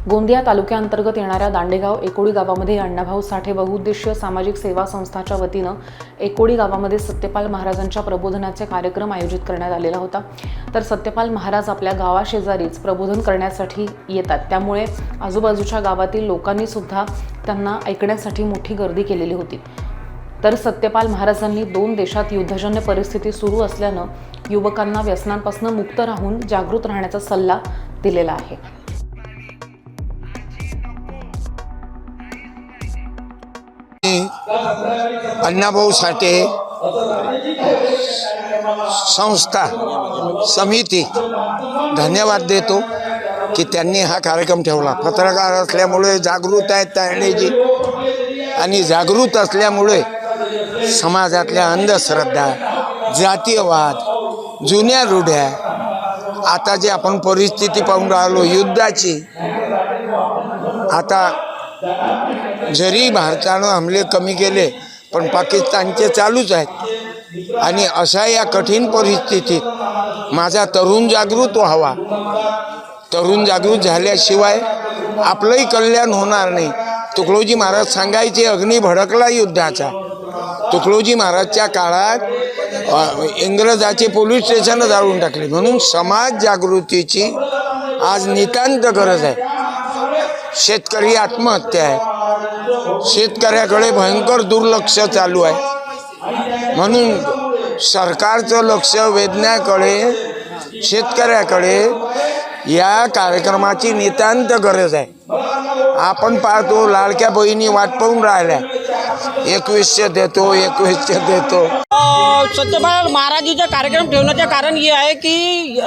गोंदिया तालुक्याअंतर्गत येणाऱ्या दांडेगाव एकोडी गावामध्ये अण्णाभाऊ साठे बहुउद्देशीय सामाजिक सेवा संस्थाच्या वतीनं एकोडी गावामध्ये सत्यपाल महाराजांच्या प्रबोधनाचे कार्यक्रम आयोजित करण्यात आलेला होता। तर सत्यपाल महाराज आपल्या गावाशेजारीच प्रबोधन करण्यासाठी येतात, त्यामुळे आजूबाजूच्या गावातील लोकांनी सुद्धा त्यांना ऐकण्यासाठी मोठी गर्दी केलेली होती। तर सत्यपाल महाराजांनी 2 देशात युद्धजन्य परिस्थिती सुरू असल्यानं युवकांना व्यसनांपासून मुक्त राहून जागृत राहण्याचा सल्ला दिलेला आहे। अण्णाभाऊ साठे संस्था समिती धन्यवाद देतो की त्यांनी हा कार्यक्रम ठेवला। पत्रकार असल्यामुळे जागृत आहेत तारणेजी आणि जागृत असल्यामुळे समाजातल्या अंधश्रद्धा, जातीयवाद, जुन्या रूढ्या, आता जे आपण परिस्थिती पाहून राहिलो युद्धाची, आता जरी भारतानं हमले कमी केले पण पाकिस्तानचे चालूच आहेत आणि अशा या कठीण परिस्थितीत माझा तरुण जागृत व्हावा। तरुण जागृत झाल्याशिवाय आपलंही कल्याण होणार नाही। तुकडोजी महाराज सांगायचे, अग्नी भडकला युद्धाचा। तुकडोजी महाराजच्या काळात इंग्रजाचे पोलीस स्टेशन जाळून टाकले। म्हणून समाज जागृतीची आज नितांत गरज आहे। शेतकरी आत्महत्या आहे, शेतकऱ्याकडे भयंकर दुर्लक्ष चालू आहे। म्हणून सरकारचं लक्ष वेधण्याकडे, शेतकऱ्याकडे या कार्यक्रमाची नितांत गरज आहे। आपण पाहतो लाडक्या बहिणी वाट पाहून राहिल्या, 2100 देतो 2100 देतो। सत्यपाल महाराजीचा कार्यक्रम ठेवण्याचे कारण हे आहे की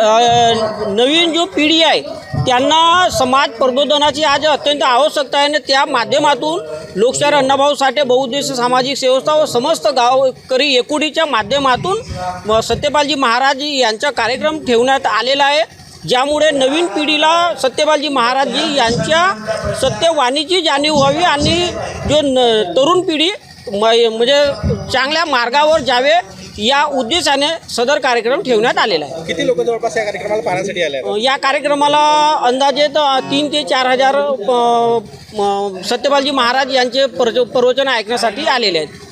नवीन जो पिढी आहे त्यांना समाज प्रबोधनाची आज अत्यंत आवश्यकता आहे आणि त्या माध्यमातून लोकशाहीर अण्णाभाऊ साठे बहुउद्देशीय सामाजिक संस्था व समस्त गावकरी एकोडीच्या माध्यमातून सत्यपालजी महाराज यांचा कार्यक्रम ठेवण्यात आलेला आहे, ज्यामुळे नवीन पिढीला सत्यपालजी महाराजजी यांच्या सत्यवाणीची जाणीव व्हावी आणि जो तरुण पिढी म्हणजे चांगल्या मार्गावर जावे या उद्देशाने सदर कार्यक्रम ठेवण्यात आलेला आहे। किती लोक जवळपास या कार्यक्रमाला पाहण्यासाठी आले आहेत? या कार्यक्रमाला अंदाजे 3 ते 4 हजार सत्यपालजी महाराज यांचे प्रवचन ऐकण्यासाठी आलेले आहेत।